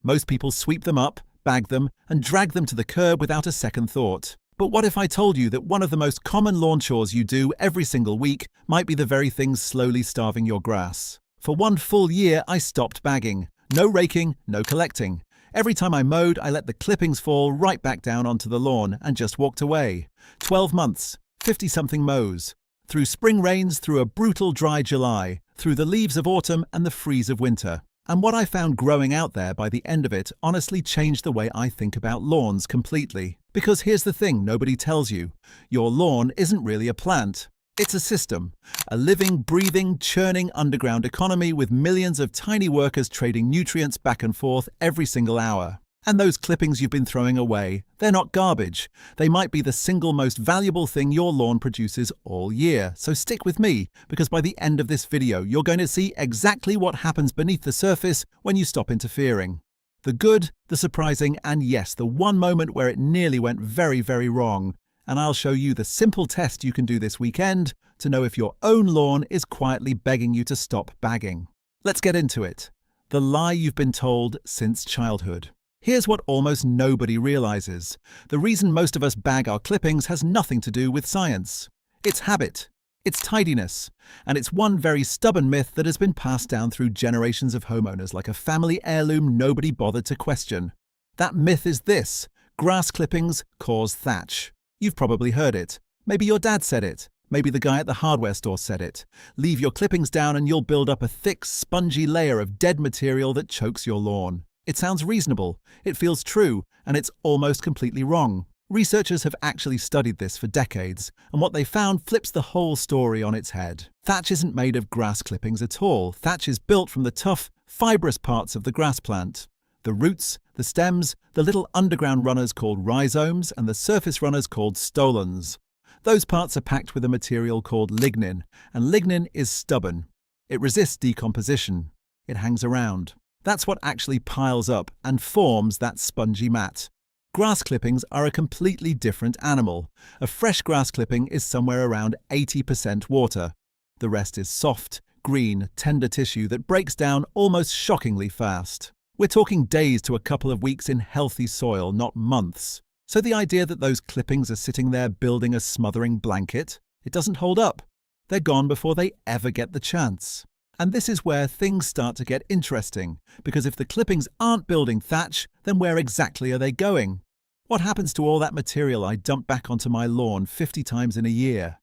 Most people sweep them up, bag them, and drag them to the curb without a second thought. But what if I told you that one of the most common lawn chores you do every single week might be the very thing slowly starving your grass? For 1 full year, I stopped bagging. No raking, no collecting. Every time I mowed, I let the clippings fall right back down onto the lawn and just walked away. 12 months, 50-something mows. Through spring rains, through a brutal dry July, through the leaves of autumn and the freeze of winter. And what I found growing out there by the end of it honestly changed the way I think about lawns completely. Because here's the thing nobody tells you. Your lawn isn't really a plant. It's a system. A living, breathing, churning underground economy with millions of tiny workers trading nutrients back and forth every single hour. And those clippings you've been throwing away, they're not garbage. They might be the single most valuable thing your lawn produces all year. So stick with me, because by the end of this video, you're going to see exactly what happens beneath the surface when you stop interfering. The good, the surprising, and yes, the one moment where it nearly went very, very wrong. And I'll show you the simple test you can do this weekend to know if your own lawn is quietly begging you to stop bagging. Let's get into it. The lie you've been told since childhood. Here's what almost nobody realizes. The reason most of us bag our clippings has nothing to do with science. It's habit. It's tidiness. And it's one very stubborn myth that has been passed down through generations of homeowners like a family heirloom nobody bothered to question. That myth is this: grass clippings cause thatch. You've probably heard it. Maybe your dad said it. Maybe the guy at the hardware store said it. Leave your clippings down and you'll build up a thick, spongy layer of dead material that chokes your lawn. It sounds reasonable, it feels true, and it's almost completely wrong. Researchers have actually studied this for decades, and what they found flips the whole story on its head. Thatch isn't made of grass clippings at all. Thatch is built from the tough, fibrous parts of the grass plant. The roots, the stems, the little underground runners called rhizomes, and the surface runners called stolons. Those parts are packed with a material called lignin, and lignin is stubborn. It resists decomposition. It hangs around. That's what actually piles up and forms that spongy mat. Grass clippings are a completely different animal. A fresh grass clipping is somewhere around 80% water. The rest is soft, green, tender tissue that breaks down almost shockingly fast. We're talking days to a couple of weeks in healthy soil, not months. So the idea that those clippings are sitting there building a smothering blanket, it doesn't hold up. They're gone before they ever get the chance. And this is where things start to get interesting, because if the clippings aren't building thatch, then where exactly are they going? What happens to all that material I dump back onto my lawn 50 times in a year?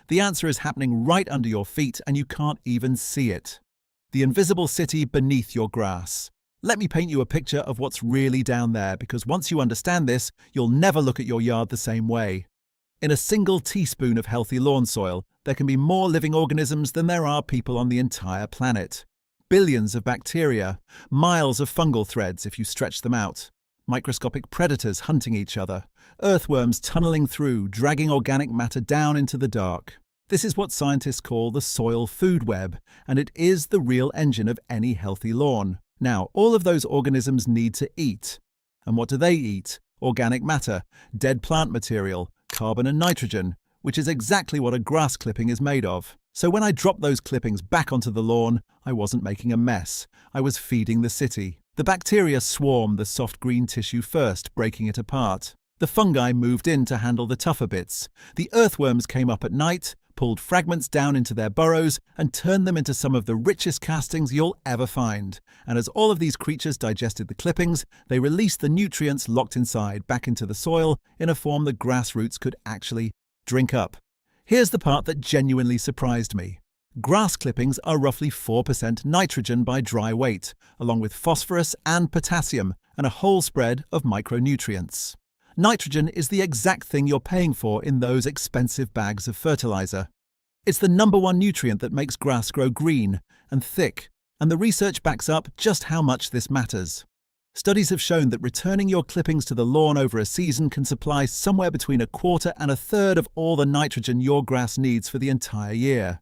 The answer is happening right under your feet and you can't even see it. The invisible city beneath your grass. Let me paint you a picture of what's really down there, because once you understand this, you'll never look at your yard the same way. In a single teaspoon of healthy lawn soil, there can be more living organisms than there are people on the entire planet. Billions of bacteria, miles of fungal threads if you stretch them out, microscopic predators hunting each other, earthworms tunneling through, dragging organic matter down into the dark. This is what scientists call the soil food web, and it is the real engine of any healthy lawn. Now, all of those organisms need to eat. And what do they eat? Organic matter, dead plant material, carbon and nitrogen, which is exactly what a grass clipping is made of. So when I dropped those clippings back onto the lawn, I wasn't making a mess. I was feeding the city. The bacteria swarmed the soft green tissue first, breaking it apart. The fungi moved in to handle the tougher bits. The earthworms came up at night, pulled fragments down into their burrows, and turned them into some of the richest castings you'll ever find. And as all of these creatures digested the clippings, they released the nutrients locked inside back into the soil in a form the grass roots could actually drink up. Here's the part that genuinely surprised me. Grass clippings are roughly 4% nitrogen by dry weight, along with phosphorus and potassium, and a whole spread of micronutrients. Nitrogen is the exact thing you're paying for in those expensive bags of fertilizer. It's the #1 nutrient that makes grass grow green and thick, and the research backs up just how much this matters. Studies have shown that returning your clippings to the lawn over a season can supply somewhere between 1/4 and 1/3 of all the nitrogen your grass needs for the entire year.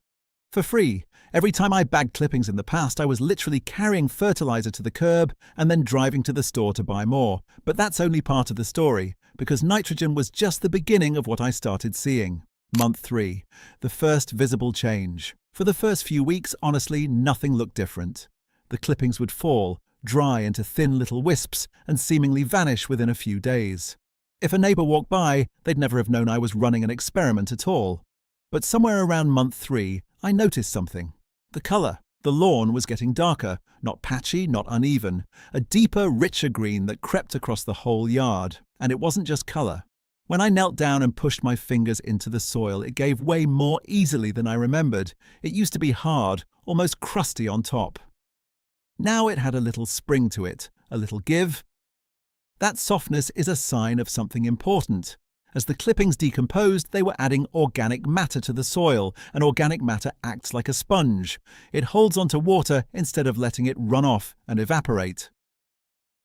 For free. Every time I bagged clippings in the past, I was literally carrying fertilizer to the curb and then driving to the store to buy more. But that's only part of the story, because nitrogen was just the beginning of what I started seeing. Month 3. The first visible change. For the first few weeks, honestly, nothing looked different. The clippings would fall, dry into thin little wisps, and seemingly vanish within a few days. If a neighbor walked by, they'd never have known I was running an experiment at all. But somewhere around month 3, I noticed something. The color. The lawn was getting darker, not patchy, not uneven, a deeper, richer green that crept across the whole yard. And it wasn't just color. When I knelt down and pushed my fingers into the soil, it gave way more easily than I remembered. It used to be hard, almost crusty on top. Now it had a little spring to it, a little give. That softness is a sign of something important. As the clippings decomposed, they were adding organic matter to the soil, and organic matter acts like a sponge. It holds onto water instead of letting it run off and evaporate.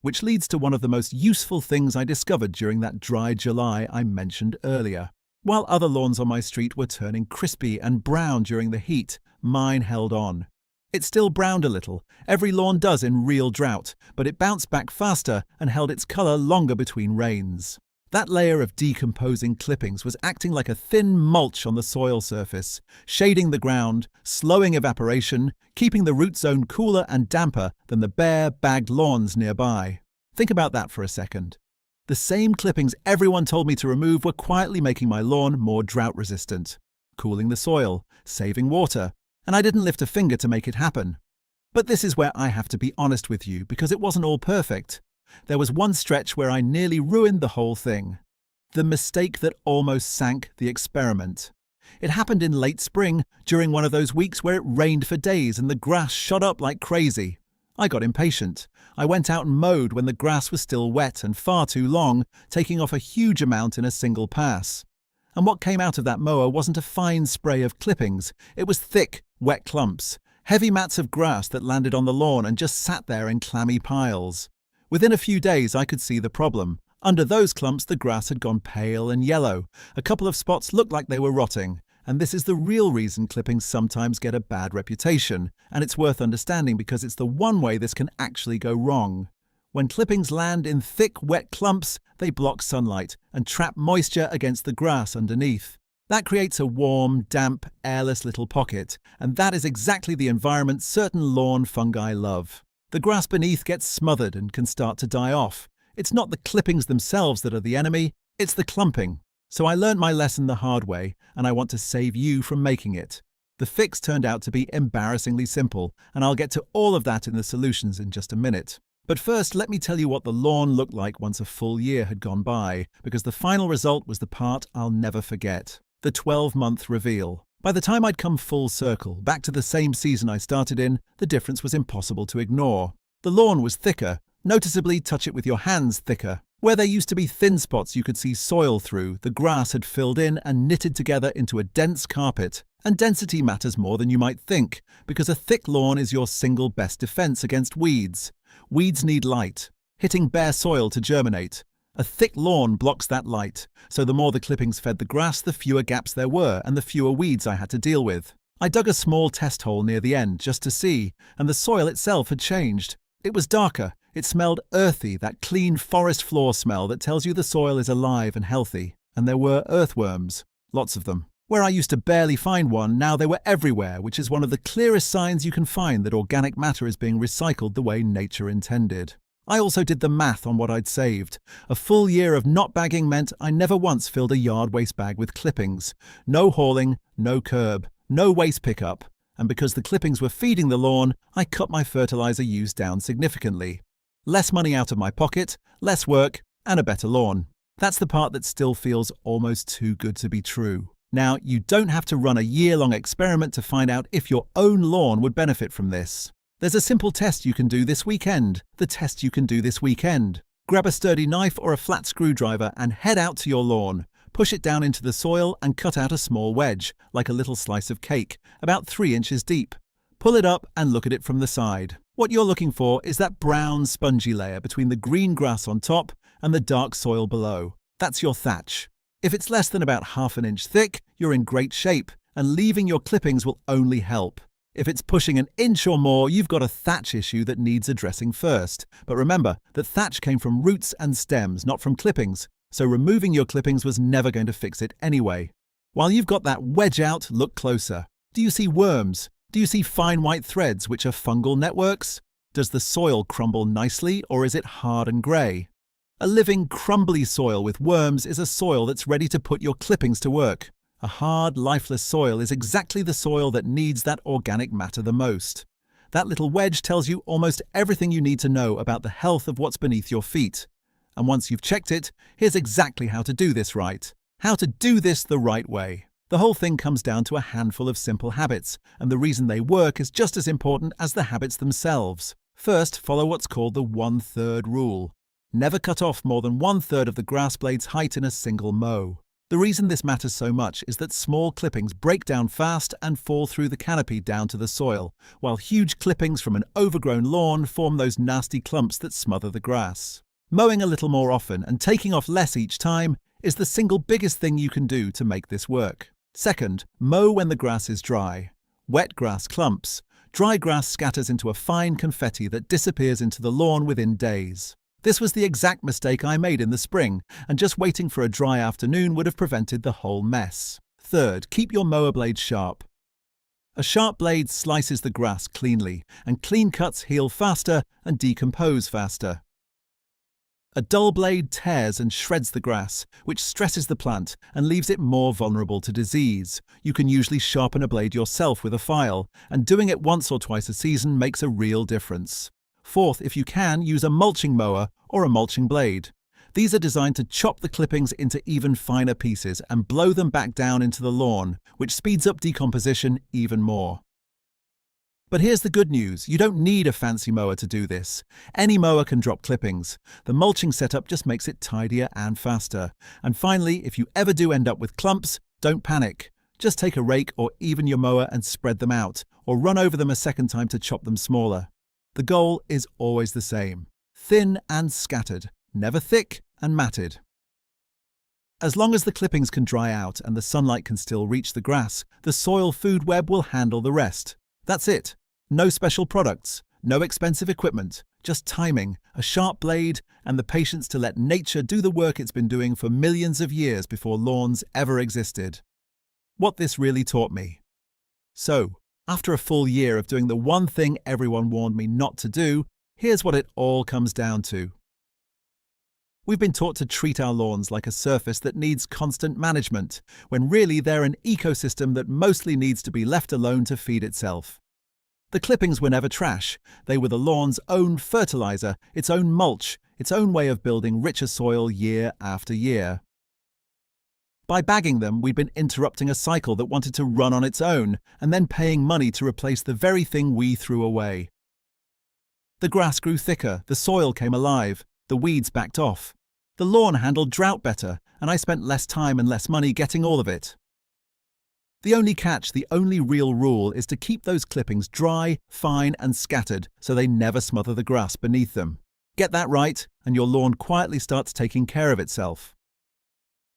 Which leads to one of the most useful things I discovered during that dry July I mentioned earlier. While other lawns on my street were turning crispy and brown during the heat, mine held on. It still browned a little. Every lawn does in real drought, but it bounced back faster and held its color longer between rains. That layer of decomposing clippings was acting like a thin mulch on the soil surface, shading the ground, slowing evaporation, keeping the root zone cooler and damper than the bare, bagged lawns nearby. Think about that for a second. The same clippings everyone told me to remove were quietly making my lawn more drought-resistant, cooling the soil, saving water, and I didn't lift a finger to make it happen. But this is where I have to be honest with you, because it wasn't all perfect. There was one stretch where I nearly ruined the whole thing. The mistake that almost sank the experiment. It happened in late spring, during one of those weeks where it rained for days and the grass shot up like crazy. I got impatient. I went out and mowed when the grass was still wet and far too long, taking off a huge amount in a single pass. And what came out of that mower wasn't a fine spray of clippings. It was thick, wet clumps, heavy mats of grass that landed on the lawn and just sat there in clammy piles. Within a few days, I could see the problem. Under those clumps, the grass had gone pale and yellow. A couple of spots looked like they were rotting. And this is the real reason clippings sometimes get a bad reputation. And it's worth understanding because it's the one way this can actually go wrong. When clippings land in thick, wet clumps, they block sunlight and trap moisture against the grass underneath. That creates a warm, damp, airless little pocket. And that is exactly the environment certain lawn fungi love. The grass beneath gets smothered and can start to die off. It's not the clippings themselves that are the enemy, it's the clumping. So I learned my lesson the hard way, and I want to save you from making it. The fix turned out to be embarrassingly simple, and I'll get to all of that in the solutions in just a minute. But first, let me tell you what the lawn looked like once a full year had gone by, because the final result was the part I'll never forget. The 12-month reveal. By the time I'd come full circle, back to the same season I started in, the difference was impossible to ignore. The lawn was thicker, noticeably touch it with your hands thicker. Where there used to be thin spots you could see soil through, the grass had filled in and knitted together into a dense carpet. And density matters more than you might think, because a thick lawn is your single best defense against weeds. Weeds need light, hitting bare soil to germinate. A thick lawn blocks that light, so the more the clippings fed the grass, the fewer gaps there were and the fewer weeds I had to deal with. I dug a small test hole near the end just to see, and the soil itself had changed. It was darker. It smelled earthy, that clean forest floor smell that tells you the soil is alive and healthy. And there were earthworms. Lots of them. Where I used to barely find one, now they were everywhere, which is one of the clearest signs you can find that organic matter is being recycled the way nature intended. I also did the math on what I'd saved. A full year of not bagging meant I never once filled a yard waste bag with clippings. No hauling, no curb, no waste pickup. And because the clippings were feeding the lawn, I cut my fertilizer use down significantly. Less money out of my pocket, less work, and a better lawn. That's the part that still feels almost too good to be true. Now, you don't have to run a year-long experiment to find out if your own lawn would benefit from this. There's a simple test you can do this weekend. The test you can do this weekend. Grab a sturdy knife or a flat screwdriver and head out to your lawn. Push it down into the soil and cut out a small wedge, like a little slice of cake, about 3 inches deep. Pull it up and look at it from the side. What you're looking for is that brown, spongy layer between the green grass on top and the dark soil below. That's your thatch. If it's less than about ½ an inch thick, you're in great shape, and leaving your clippings will only help. If it's pushing an inch or more, you've got a thatch issue that needs addressing first. But remember that thatch came from roots and stems, not from clippings, so removing your clippings was never going to fix it anyway. While you've got that wedge out, look closer. Do you see worms? Do you see fine white threads, which are fungal networks? Does the soil crumble nicely, or is it hard and grey? A living, crumbly soil with worms is a soil that's ready to put your clippings to work. A hard, lifeless soil is exactly the soil that needs that organic matter the most. That little wedge tells you almost everything you need to know about the health of what's beneath your feet. And once you've checked it, here's exactly how to do this right. How to do this the right way. The whole thing comes down to a handful of simple habits, and the reason they work is just as important as the habits themselves. First, follow what's called the 1/3 rule. Never cut off more than 1/3 of the grass blade's height in a single mow. The reason this matters so much is that small clippings break down fast and fall through the canopy down to the soil, while huge clippings from an overgrown lawn form those nasty clumps that smother the grass. Mowing a little more often and taking off less each time is the single biggest thing you can do to make this work. Second, mow when the grass is dry. Wet grass clumps. Dry grass scatters into a fine confetti that disappears into the lawn within days. This was the exact mistake I made in the spring, and just waiting for a dry afternoon would have prevented the whole mess. Third, keep your mower blade sharp. A sharp blade slices the grass cleanly, and clean cuts heal faster and decompose faster. A dull blade tears and shreds the grass, which stresses the plant and leaves it more vulnerable to disease. You can usually sharpen a blade yourself with a file, and doing it once or twice a season makes a real difference. Fourth, if you can, use a mulching mower or a mulching blade. These are designed to chop the clippings into even finer pieces and blow them back down into the lawn, which speeds up decomposition even more. But here's the good news, you don't need a fancy mower to do this. Any mower can drop clippings. The mulching setup just makes it tidier and faster. And finally, if you ever do end up with clumps, don't panic. Just take a rake or even your mower and spread them out, or run over them a second time to chop them smaller. The goal is always the same: thin and scattered, never thick and matted. As long as the clippings can dry out and the sunlight can still reach the grass, the soil food web will handle the rest. That's it. No special products, no expensive equipment, just timing, a sharp blade, and the patience to let nature do the work it's been doing for millions of years before lawns ever existed. What this really taught me. So, after a full year of doing the one thing everyone warned me not to do, here's what it all comes down to. We've been taught to treat our lawns like a surface that needs constant management, when really they're an ecosystem that mostly needs to be left alone to feed itself. The clippings were never trash. They were the lawn's own fertilizer, its own mulch, its own way of building richer soil year after year. By bagging them, we'd been interrupting a cycle that wanted to run on its own, and then paying money to replace the very thing we threw away. The grass grew thicker, the soil came alive, the weeds backed off. The lawn handled drought better, and I spent less time and less money getting all of it. The only catch, the only real rule, is to keep those clippings dry, fine, and scattered so they never smother the grass beneath them. Get that right, and your lawn quietly starts taking care of itself.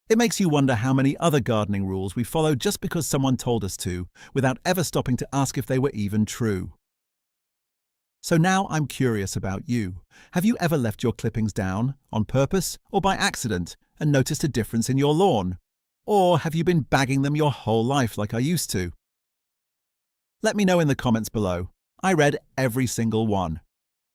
It makes you wonder how many other gardening rules we follow just because someone told us to, without ever stopping to ask if they were even true. So now I'm curious about you. Have you ever left your clippings down, on purpose or by accident, and noticed a difference in your lawn? Or have you been bagging them your whole life like I used to? Let me know in the comments below. I read every single one.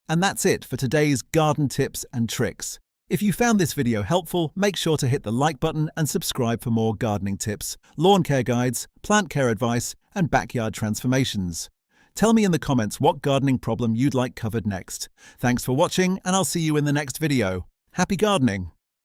And that's it for today's garden tips and tricks. If you found this video helpful, make sure to hit the like button and subscribe for more gardening tips, lawn care guides, plant care advice, and backyard transformations. Tell me in the comments what gardening problem you'd like covered next. Thanks for watching, and I'll see you in the next video. Happy gardening!